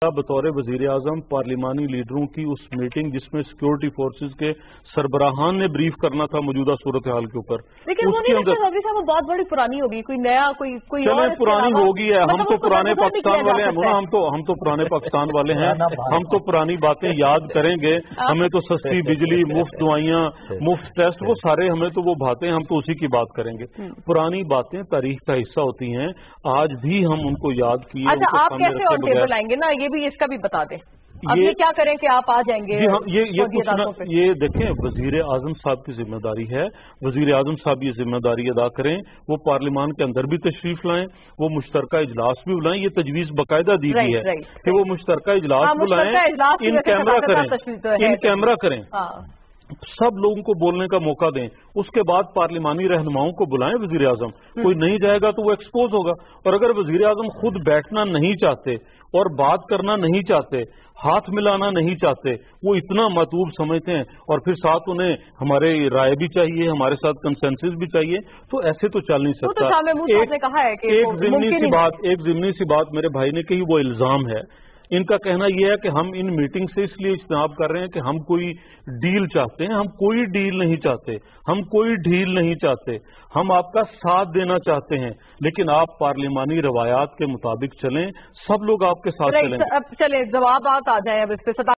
बतौर वजीर आजम पार्लिमानी लीडरों की उस मीटिंग जिसमें सिक्योरिटी फोर्सेज के सरबराहान ने ब्रीफ करना था मौजूदा सूरत हाल के ऊपर, लेकिन वो नहीं लगता चौधरी साहब वो बहुत बड़ी पुरानी होगी, कोई नया कोई चले पुरानी होगी है। हम तो पुराने पाकिस्तान वाले हैं ना, हम तो पुराने पाकिस्तान वाले हैं। हम तो पुरानी बातें याद करेंगे। हमें तो सस्ती बिजली, मुफ्त दवाइयाँ, मुफ्त टेस्ट, वो सारे हमें तो वो बातें, हम तो उसी की बात करेंगे। पुरानी बातें तारीख का हिस्सा होती हैं, आज भी हम उनको याद किए। अच्छा, आप कैसे ऑन टेबल आएंगे ना, ये भी इसका भी बता दें। अब ये क्या करें कि आप आ जाएंगे? ये देखें, वजीर आजम साहब की जिम्मेदारी है, वजीर आजम साहब ये जिम्मेदारी अदा करें, वो पार्लियामान के अंदर भी तशरीफ लाएं, वो मुश्तरका इजलास भी बुलाएं। ये तजवीज बाकायदा दी गई है कि वो मुश्तरका इजलास बुलाएं, इन कैमरा करें, सब लोगों को बोलने का मौका दें। उसके बाद पार्लिमानी रहनुमाओं को बुलाएं वजीर आजम। कोई नहीं जाएगा तो वो एक्सपोज होगा। और अगर वजीर आजम खुद बैठना नहीं चाहते और बात करना नहीं चाहते, हाथ मिलाना नहीं चाहते, वो इतना मतूब समझते हैं और फिर साथ उन्हें हमारे राय भी चाहिए, हमारे साथ कंसेंसस भी चाहिए, तो ऐसे तो चल नहीं सकता। एक ज़िमनी सी बात मेरे भाई ने कही, वो इल्जाम है। इनका कहना यह है कि हम इन मीटिंग से इसलिए इज्तनाब कर रहे हैं कि हम कोई डील चाहते हैं। हम कोई डील नहीं चाहते, हम कोई ढील नहीं चाहते, हम आपका साथ देना चाहते हैं, लेकिन आप पार्लिमानी रवायात के मुताबिक चलें, सब लोग आपके साथ चलें। अब चले जवाब आ जाए अब इस पे।